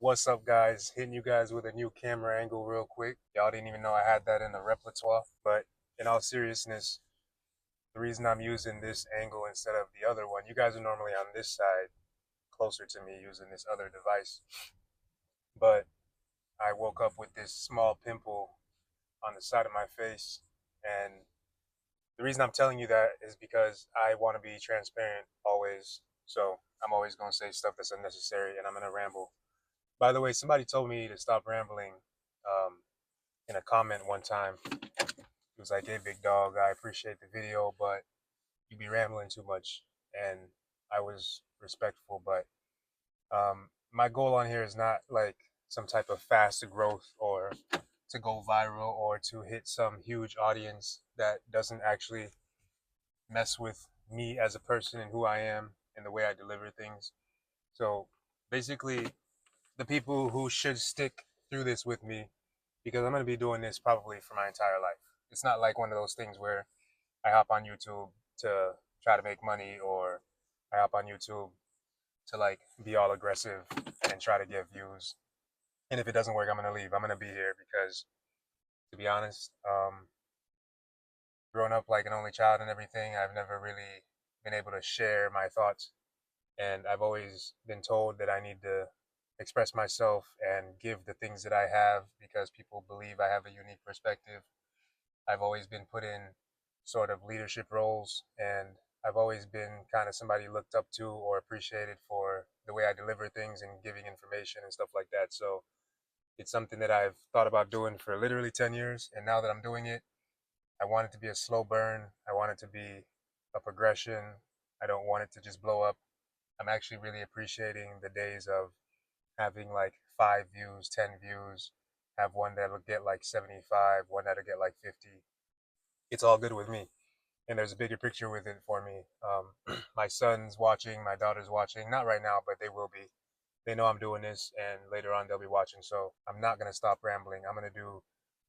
What's up, guys? Hitting you guys with a new camera angle real quick. Y'all didn't even know I had that in the repertoire. But in all seriousness, the reason I'm using this angle instead of the other one, you guys are normally on this side, closer to me, using this other device. But I woke up with this small pimple on the side of my face. And the reason I'm telling you that is because I want to be transparent always. So I'm always going to say stuff that's unnecessary and I'm going to ramble. By the way, somebody told me to stop rambling um, in a comment one time. He was like, "Hey, big dog, I appreciate the video, but you be rambling too much." And I was respectful, but my goal on here is not like some type of fast growth or to go viral or to hit some huge audience that doesn't actually mess with me as a person and who I am and the way I deliver things. So basically, the people who should stick through this with me, because I'm going to be doing this probably for my entire life. It's not like one of those things where I hop on YouTube to try to make money, or I hop on YouTube to like be all aggressive and try to get views. And if it doesn't work, I'm going to leave. I'm going to be here because, to be honest, growing up like an only child and everything, I've never really been able to share my thoughts. And I've always been told that I need to express myself and give the things that I have because people believe I have a unique perspective. I've always been put in sort of leadership roles, and I've always been kind of somebody looked up to or appreciated for the way I deliver things and giving information and stuff like that. So it's something that I've thought about doing for literally 10 years. And now that I'm doing it, I want it to be a slow burn. I want it to be a progression. I don't want it to just blow up. I'm actually really appreciating the days of having like 5 views, 10 views, have one that'll get like 75, one that'll get like 50. It's all good with me. And there's a bigger picture with it for me. My son's watching, my daughter's watching, not right now, but they will be. They know I'm doing this, and later on they'll be watching. So I'm not going to stop rambling. I'm going to do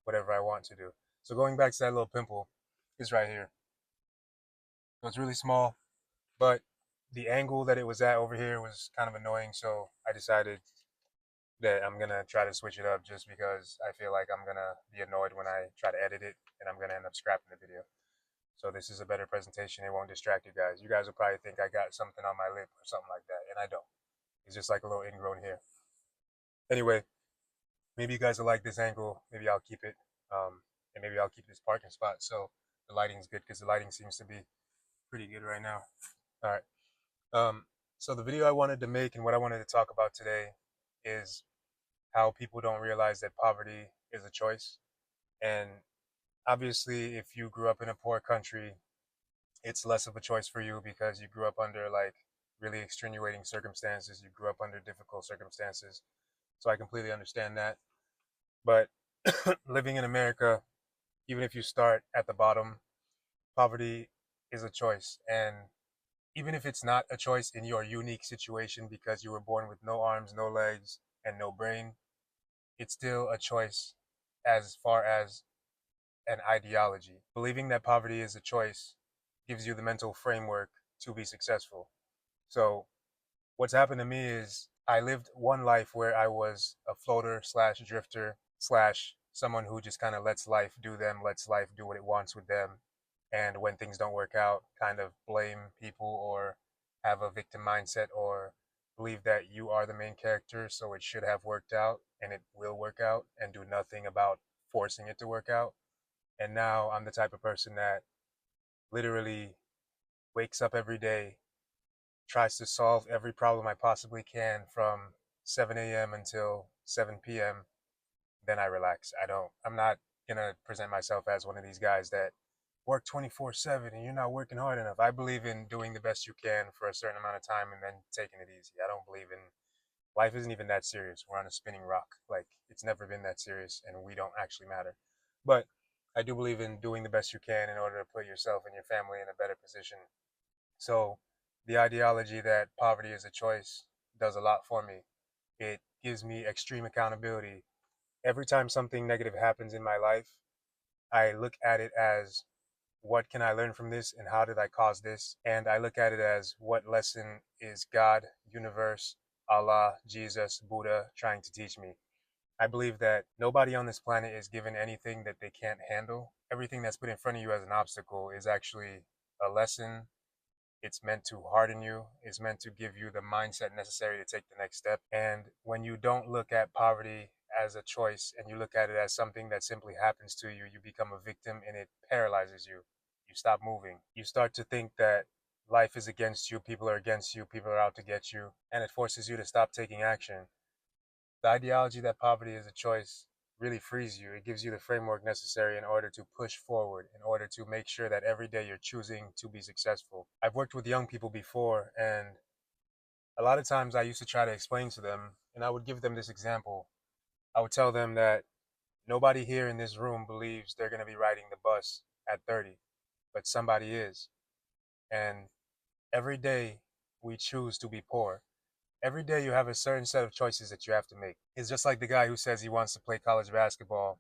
whatever I want to do. So going back to that little pimple, it's right here. So it's really small, but the angle that it was at over here was kind of annoying. So I decided that I'm gonna try to switch it up just because I feel like I'm gonna be annoyed when I try to edit it and I'm gonna end up scrapping the video. So this is a better presentation. It won't distract you guys. You guys will probably think I got something on my lip or something like that, and I don't. It's just like a little ingrown hair. Anyway, maybe you guys will like this angle. Maybe I'll keep it, and maybe I'll keep this parking spot so the lighting's good because the lighting seems to be pretty good right now. All right. Um, so the video I wanted to make and what I wanted to talk about today is how people don't realize that poverty is a choice. And obviously, if you grew up in a poor country, it's less of a choice for you because you grew up under like really extenuating circumstances. You grew up under difficult circumstances. So I completely understand that. But living in America, even if you start at the bottom, poverty is a choice. And even if it's not a choice in your unique situation because you were born with no arms, no legs, and no brain, it's still a choice as far as an ideology. Believing that poverty is a choice gives you the mental framework to be successful. So, what's happened to me is I lived one life where I was a floater slash drifter slash someone who just kind of lets life do them, lets life do what it wants with them. And when things don't work out, kind of blame people or have a victim mindset or believe that you are the main character, so it should have worked out and it will work out, and do nothing about forcing it to work out. And now I'm the type of person that literally wakes up every day, tries to solve every problem I possibly can from 7 a.m. until 7 p.m. Then I relax. I'm not going to present myself as one of these guys that work 24/7 and you're not working hard enough. I believe in doing the best you can for a certain amount of time and then taking it easy. I don't believe in life isn't even that serious. We're on a spinning rock. Like it's never been that serious and we don't actually matter. But I do believe in doing the best you can in order to put yourself and your family in a better position. So the ideology that poverty is a choice does a lot for me. It gives me extreme accountability. Every time something negative happens in my life, I look at it as what can I learn from this and how did I cause this? And I look at it as what lesson is God, universe, Allah, Jesus, Buddha trying to teach me. I believe that nobody on this planet is given anything that they can't handle. Everything that's put in front of you as an obstacle is actually a lesson. It's meant to harden you, it's meant to give you the mindset necessary to take the next step. And when you don't look at poverty as a choice and you look at it as something that simply happens to you, you become a victim and it paralyzes you. You stop moving. You start to think that life is against you, people are against you, people are out to get you, and it forces you to stop taking action. The ideology that poverty is a choice really frees you. It gives you the framework necessary in order to push forward, in order to make sure that every day you're choosing to be successful. I've worked with young people before, and a lot of times I used to try to explain to them, and I would give them this example. I would tell them that nobody here in this room believes they're going to be riding the bus at 30, but somebody is. And every day we choose to be poor. Every day you have a certain set of choices that you have to make. It's just like the guy who says he wants to play college basketball.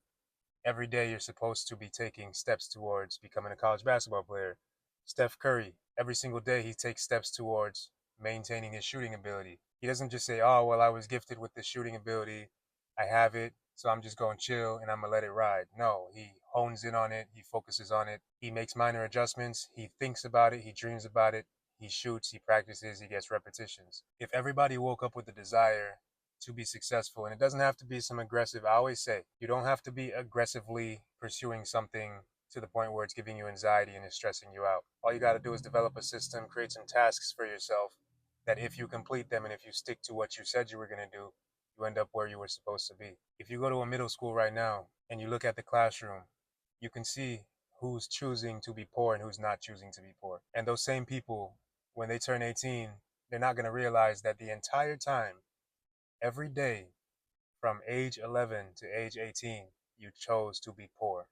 Every day you're supposed to be taking steps towards becoming a college basketball player. Steph Curry, every single day he takes steps towards maintaining his shooting ability. He doesn't just say, oh, well, I was gifted with this shooting ability. I have it, so I'm just going to chill and I'm going to let it ride. No, he hones in on it. He focuses on it. He makes minor adjustments. He thinks about it. He dreams about it. He shoots, he practices, he gets repetitions. If everybody woke up with the desire to be successful, and it doesn't have to be some aggressive, I always say, you don't have to be aggressively pursuing something to the point where it's giving you anxiety and is stressing you out. All you got to do is develop a system, create some tasks for yourself that if you complete them and if you stick to what you said you were going to do, you end up where you were supposed to be. If you go to a middle school right now and you look at the classroom, you can see who's choosing to be poor and who's not choosing to be poor. And those same people, when they turn 18, they're not going to realize that the entire time, every day, from age 11 to age 18, you chose to be poor.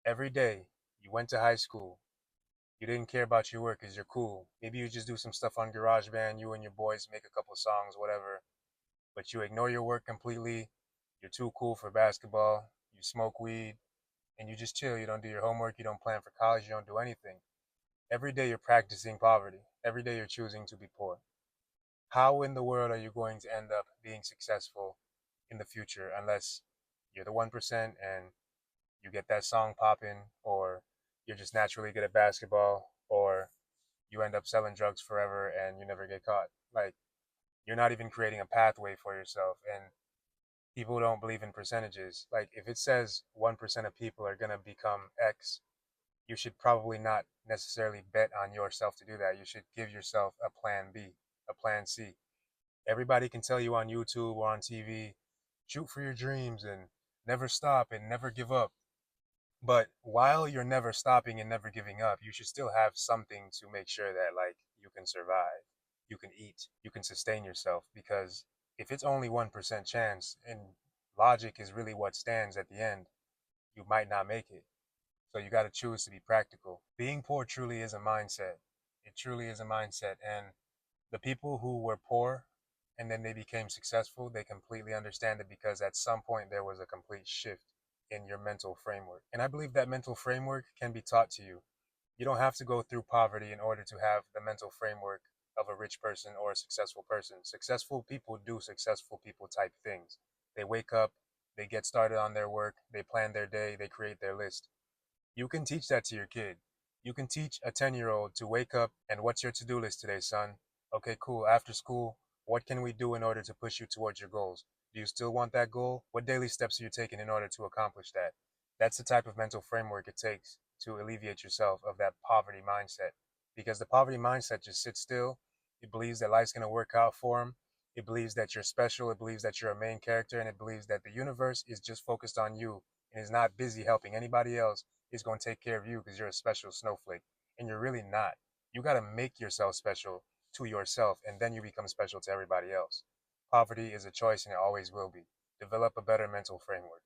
Every day, you went to high school. You didn't care about your work because you're cool. Maybe you just do some stuff on GarageBand, you and your boys make a couple songs, whatever. But you ignore your work completely. You're too cool for basketball. You smoke weed and you just chill. You don't do your homework. You don't plan for college. You don't do anything. Every day you're practicing poverty. Every day you're choosing to be poor. How in the world are you going to end up being successful in the future unless you're the 1% and you get that song popping, or you're just naturally good at basketball, or you end up selling drugs forever and you never get caught? Like, you're not even creating a pathway for yourself. And people don't believe in percentages. Like, if it says 1% of people are going to become X, you should probably not necessarily bet on yourself to do that. You should give yourself a plan B, a plan C. Everybody can tell you on YouTube or on TV, shoot for your dreams and never stop and never give up. But while you're never stopping and never giving up, you should still have something to make sure that, like, you can survive, you can eat, you can sustain yourself. Because if it's only 1% chance and logic is really what stands at the end, you might not make it. So you got to choose to be practical. Being poor truly is a mindset. It truly is a mindset. And the people who were poor and then they became successful, they completely understand it because at some point there was a complete shift in your mental framework. And I believe that mental framework can be taught to you. You don't have to go through poverty in order to have the mental framework of a rich person or a successful person. Successful people do successful people type things. They wake up, they get started on their work, they plan their day, they create their list. You can teach that to your kid. You can teach a 10-year-old to wake up and what's your to-do list today, son? Okay, cool. After school, what can we do in order to push you towards your goals? Do you still want that goal? What daily steps are you taking in order to accomplish that? That's the type of mental framework it takes to alleviate yourself of that poverty mindset. Because the poverty mindset just sits still. It believes that life's going to work out for him. It believes that you're special. It believes that you're a main character. And it believes that the universe is just focused on you and is not busy helping anybody else. Is going to take care of you because you're a special snowflake. And you're really not. You got to make yourself special to yourself, and then you become special to everybody else. Poverty is a choice and it always will be. Develop a better mental framework.